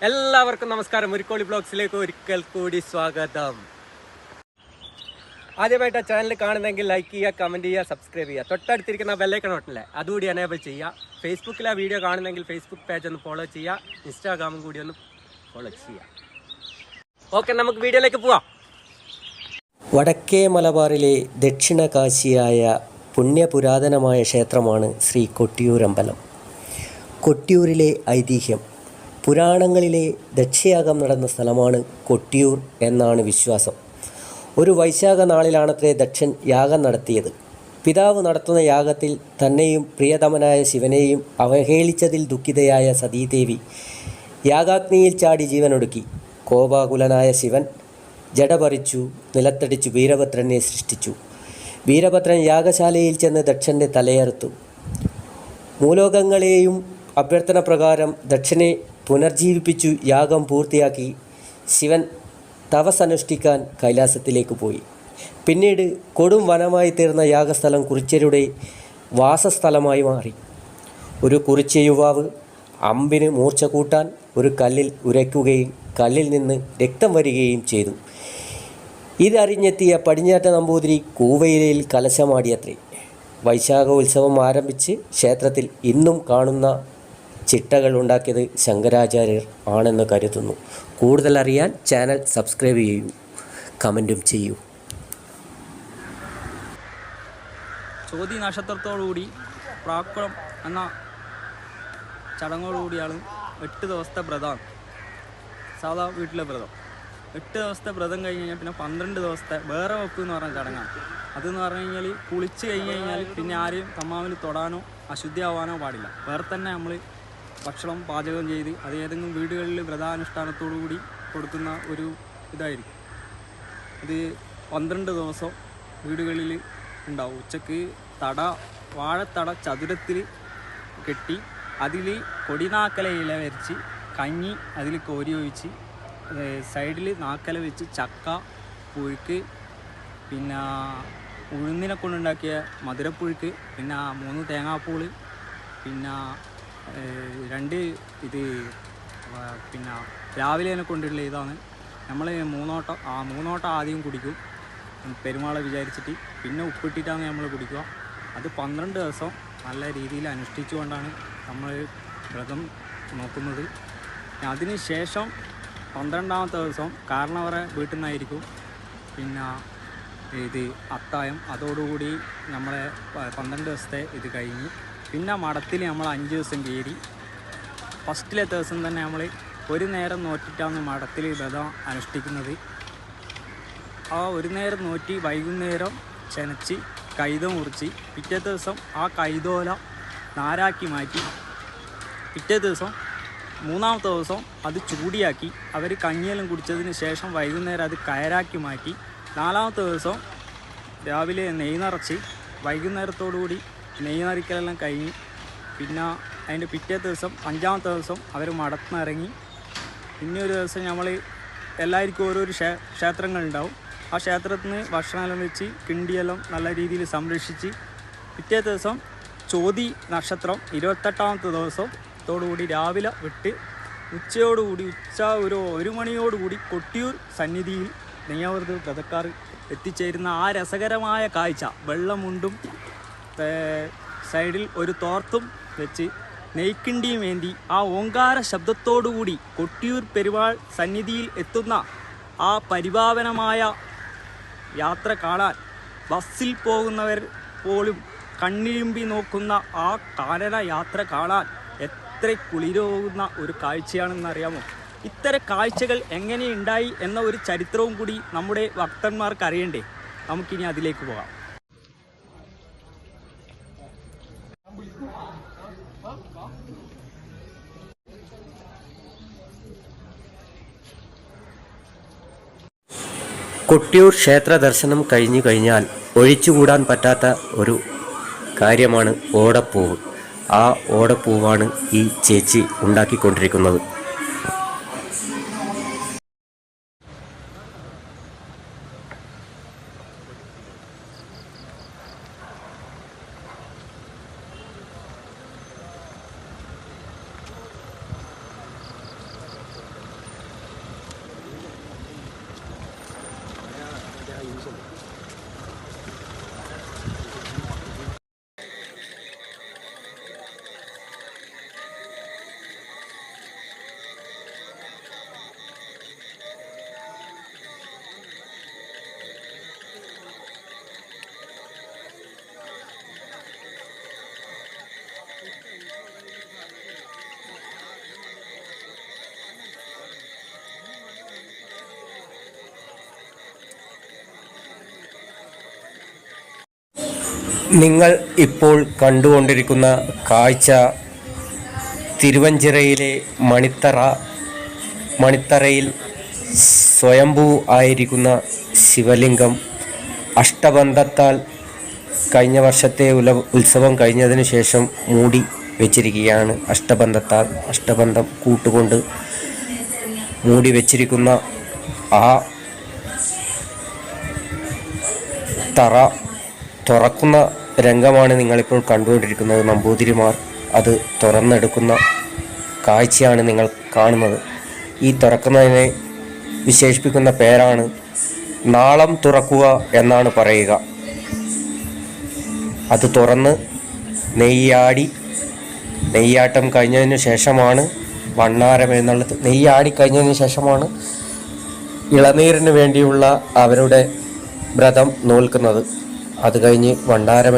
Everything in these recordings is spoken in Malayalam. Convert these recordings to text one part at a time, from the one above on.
എല്ലാവർക്കും നമസ്കാരം. മുരിക്കോളി ബ്ലോഗ്സിലേക്ക് ഒരിക്കൽ കൂടി സ്വാഗതം. ആദ്യമായിട്ട് ചാനൽ കാണുന്നെങ്കിൽ ലൈക്ക് ചെയ്യുക, കമൻറ്റ് ചെയ്യുക, സബ്സ്ക്രൈബ് ചെയ്യുക. തൊട്ടടുത്തിരിക്കുന്ന ബെല്ലൈക്കൺ ബട്ടണില്ലേ അതുകൂടി എനേബിൾ ചെയ്യുക. ഫേസ്ബുക്കിലെ വീഡിയോ കാണുന്നെങ്കിൽ ഫേസ്ബുക്ക് പേജ് ഒന്ന് ഫോളോ ചെയ്യുക, ഇൻസ്റ്റാഗ്രാമും കൂടി ഒന്ന് ഫോളോ ചെയ്യുക. ഓക്കെ, നമുക്ക് വീഡിയോയിലേക്ക് പോവാം. വടക്കേ മലബാറിലെ ദക്ഷിണ കാശിയായ പുണ്യപുരാതനമായ ക്ഷേത്രമാണ് ശ്രീ കൊട്ടിയൂരമ്പലം. കൊട്ടിയൂരിലെ ഐതിഹ്യം: പുരാണങ്ങളിലെ ദക്ഷയാഗം നടന്ന സ്ഥലമാണ് കൊട്ടിയൂർ എന്നാണ് വിശ്വാസം. ഒരു വൈശാഖ നാളിലാണത്രേ ദക്ഷൻ യാഗം നടത്തിയത്. പിതാവ് നടത്തുന്ന യാഗത്തിൽ തന്നെയും പ്രിയതമനായ ശിവനെയും അവഹേളിച്ചതിൽ ദുഃഖിതയായ സതീദേവി യാഗാഗ്നിയിൽ ചാടി ജീവനൊടുക്കി. കോപാകുലനായ ശിവൻ ജടപറിച്ചു നിലത്തടിച്ചു വീരഭദ്രനെ സൃഷ്ടിച്ചു. വീരഭദ്രൻ യാഗശാലയിൽ ചെന്ന് ദക്ഷൻ്റെ തലയറുത്തു. മൂലോകങ്ങളെയും അഭ്യർത്ഥന പ്രകാരം ദക്ഷനെ പുനർജീവിപ്പിച്ചു യാഗം പൂർത്തിയാക്കി ശിവൻ തപസ്സനുഷ്ഠിക്കാൻ കൈലാസത്തിലേക്ക് പോയി. പിന്നീട് കൊടും വനമായി തീർന്ന യാഗസ്ഥലം കുറിച്യരുടെ വാസസ്ഥലമായി മാറി. ഒരു കുറിച്യ യുവാവ് അമ്പിന് മൂർച്ച കൂട്ടാൻ ഒരു കല്ലിൽ ഉരയ്ക്കുകയും കല്ലിൽ നിന്ന് രക്തം വരികയും ചെയ്തു. ഇതറിഞ്ഞെത്തിയ പടിഞ്ഞാറ്റ നമ്പൂതിരി കൂവയിലയിൽ കലശമാടിയത്രേ. വൈശാഖ ഉത്സവം ആരംഭിച്ച് ക്ഷേത്രത്തിൽ ഇന്നും കാണുന്ന ചിട്ടകൾ ഉണ്ടാക്കിയത് ശങ്കരാചാര്യർ ആണെന്ന് കരുതുന്നു. കൂടുതൽ അറിയാൻ ചാനൽ സബ്സ്ക്രൈബ് ചെയ്യൂ, കമൻറ്റും ചെയ്യൂ. ചോതി നക്ഷത്രത്തോടുകൂടി പ്രാക്കുളം എന്ന ചടങ്ങോടുകൂടിയാണ് 8 ദിവസത്തെ വ്രതമാണ് സാധാ വീട്ടിലെ വ്രതം. 8 ദിവസത്തെ വ്രതം കഴിഞ്ഞ് കഴിഞ്ഞാൽ പിന്നെ 12 ദിവസത്തെ വേറെ വെപ്പ് എന്ന് പറഞ്ഞ ചടങ്ങാണ്. അതെന്ന് പറഞ്ഞു കഴിഞ്ഞാൽ കുളിച്ച് കഴിഞ്ഞ് കഴിഞ്ഞാൽ പിന്നെ ആരെയും തമ്മാവിൽ തൊടാനോ അശുദ്ധിയാവാനോ പാടില്ല. വേറെ തന്നെ നമ്മൾ ഭക്ഷണം പാചകം ചെയ്ത് അത് ഏതെങ്കിലും വീടുകളിൽ വ്രതാനുഷ്ഠാനത്തോടു കൂടി കൊടുക്കുന്ന ഒരു ഇതായിരിക്കും. ഇത് 12 ദിവസം വീടുകളിൽ ഉണ്ടാവും. ഉച്ചക്ക് വാഴത്തട ചതുരത്തിൽ കെട്ടി അതിൽ കൊടിനാക്കല ഇല വരച്ച് കഞ്ഞി അതിൽ കോരി ഒഴിച്ച് സൈഡിൽ നാക്കല വെച്ച് ചക്ക, പുഴുക്ക്, പിന്നെ ഉഴുന്നിനെ കൊണ്ടുണ്ടാക്കിയ മധുരപ്പുഴുക്ക്, പിന്നെ 3 തേങ്ങാപ്പൂള്, പിന്നെ 2 ഇത് പിന്നെ രാവിലെ കൊണ്ടുള്ള ഇതാണ്. നമ്മൾ 3 ഓട്ടം ആദ്യം കുടിക്കും പെരുമാളെ വിചാരിച്ചിട്ട്, പിന്നെ ഉപ്പിട്ടിട്ടാണ് നമ്മൾ കുടിക്കുക. അത് 12 ദിവസം നല്ല രീതിയിൽ അനുഷ്ഠിച്ചുകൊണ്ടാണ് നമ്മൾ വ്രതം നോക്കുന്നത്. അതിന് ശേഷം 12ാമത്തെ ദിവസം കാരണവരെ വീട്ടിൽ നിന്നായിരിക്കും പിന്നെ ഇത് അത്തായം. അതോടുകൂടി നമ്മളെ 12 ദിവസത്തെ ഇത് കഴിഞ്ഞ് പിന്നെ മഠത്തിൽ നമ്മൾ 5 ദിവസം കയറി. ഫസ്റ്റിലെ ദിവസം തന്നെ നമ്മൾ ഒരു നേരം നോറ്റിട്ടാണ് മഠത്തിൽ വ്രതം അനുഷ്ഠിക്കുന്നത്. ആ ഒരു നേരം നോറ്റി വൈകുന്നേരം ചെനച്ച് കൈത മുറിച്ച് പിറ്റേ ദിവസം ആ കൈതോല നാരാക്കി മാറ്റി. പിറ്റേ ദിവസം 3ാമത്തെ ദിവസം അത് ചൂടിയാക്കി അവർ കഞ്ഞിയെല്ലാം കുടിച്ചതിന് ശേഷം വൈകുന്നേരം അത് കയറാക്കി മാറ്റി. 4ാമത്തെ ദിവസം രാവിലെ നെയ്യ് നിറച്ച് വൈകുന്നേരത്തോടുകൂടി നെയ്യ് നിറയ്ക്കലെല്ലാം കഴിഞ്ഞ് പിന്നെ അതിൻ്റെ പിറ്റേ ദിവസം 5ാമത്തെ ദിവസം അവർ മടത്തിനിറങ്ങി. പിന്നെ ഒരു ദിവസം നമ്മൾ എല്ലാവർക്കും ഓരോരോ ക്ഷേത്രങ്ങളുണ്ടാവും. ആ ക്ഷേത്രത്തിൽ നിന്ന് ഭക്ഷണമെല്ലാം വെച്ച് കിണ്ടിയെല്ലാം നല്ല രീതിയിൽ സംരക്ഷിച്ച് പിറ്റേ ദിവസം ചോതി നക്ഷത്രം 28ാമത്തെ ദിവസത്തോടുകൂടി രാവിലെ വിട്ട് ഉച്ചയോടുകൂടി ഒരു 1 മണിയോടുകൂടി കൊട്ടിയൂർ സന്നിധിയിൽ നെയ്യാവൃത വ്രതക്കാർ എത്തിച്ചേരുന്ന ആ രസകരമായ കാഴ്ച, വെള്ളമുണ്ടും സൈഡിൽ ഒരു തോർത്തും വെച്ച് നെയ്ക്കിണ്ടിയും ഏന്തി ആ ഓങ്കാര ശബ്ദത്തോടുകൂടി കൊട്ടിയൂർ പെരുമാൾ സന്നിധിയിൽ എത്തുന്ന ആ പരിപാവനമായ യാത്ര കാണാൻ ബസ്സിൽ പോകുന്നവർ പോലും കണ്ണിരുമ്പി നോക്കുന്ന ആ കാനന യാത്ര കാണാൻ എത്ര കുളിരോകുന്ന ഒരു കാഴ്ചയാണെന്നറിയാമോ? ഇത്തരം കാഴ്ചകൾ എങ്ങനെയുണ്ടായി എന്ന ഒരു ചരിത്രവും കൂടി നമ്മുടെ ഭക്തന്മാർക്ക് അറിയണ്ടേ? നമുക്കിനി അതിലേക്ക് പോകാം. കൊട്ടിയൂർ ക്ഷേത്ര ദർശനം കഴിഞ്ഞു കഴിഞ്ഞാൽ ഒഴിച്ചുകൂടാൻ പറ്റാത്ത ഒരു കാര്യമാണ് ഓടപ്പൂവ്. ആ ഓടപ്പൂവാണ് ഈ ചേച്ചി ഉണ്ടാക്കിക്കൊണ്ടിരിക്കുന്നത്. നിങ്ങൾ ഇപ്പോൾ കണ്ടുകൊണ്ടിരിക്കുന്ന കാഴ്ച തിരുവഞ്ചിറയിലെ മണിത്തറയിൽ സ്വയംഭൂ ആയിരിക്കുന്ന ശിവലിംഗം അഷ്ടബന്ധത്താൽ കഴിഞ്ഞ വർഷത്തെ ഉത്സവം കഴിഞ്ഞതിന് ശേഷം മൂടി വെച്ചിരിക്കുകയാണ്. അഷ്ടബന്ധം കൂട്ടുകൊണ്ട് മൂടി വെച്ചിരിക്കുന്ന ആ തറ തുറക്കുന്ന രംഗമാണ് നിങ്ങളിപ്പോൾ കണ്ടുകൊണ്ടിരിക്കുന്നത്. നമ്പൂതിരിമാർ അത് തുറന്നെടുക്കുന്ന കാഴ്ചയാണ് നിങ്ങൾ കാണുന്നത്. ഈ തുറക്കുന്നതിനെ വിശേഷിപ്പിക്കുന്ന പേരാണ് നാളം തുറക്കുക എന്നാണ് പറയുക. അത് തുറന്ന് നെയ്യാട്ടം കഴിഞ്ഞതിന് ശേഷമാണ് വണ്ണാരം എന്നുള്ളത്. നെയ്യാടി കഴിഞ്ഞതിന് ശേഷമാണ് ഇളനീരിന് വേണ്ടിയുള്ള അവരുടെ വ്രതം നോൽക്കുന്നത്. അത് കഴിഞ്ഞ് വണ്ണാരം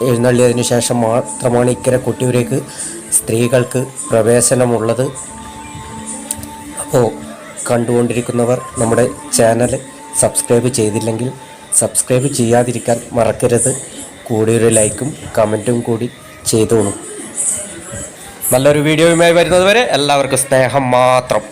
എഴുന്നള്ളിയതിന് ശേഷം മാത്രമാണ് ഇക്കരെ കൊട്ടിയൂരേക്ക് സ്ത്രീകൾക്ക് പ്രവേശനമുള്ളത്. അപ്പോൾ കണ്ടുകൊണ്ടിരിക്കുന്നവർ നമ്മുടെ ചാനൽ സബ്സ്ക്രൈബ് ചെയ്തില്ലെങ്കിൽ സബ്സ്ക്രൈബ് ചെയ്യാതിരിക്കാൻ മറക്കരുത്. കൂടി ഒരു ലൈക്കും കമൻറ്റും കൂടി ചെയ്തോളൂ. നല്ലൊരു വീഡിയോയുമായി വരുന്നത് വരെ എല്ലാവർക്കും സ്നേഹം മാത്രം.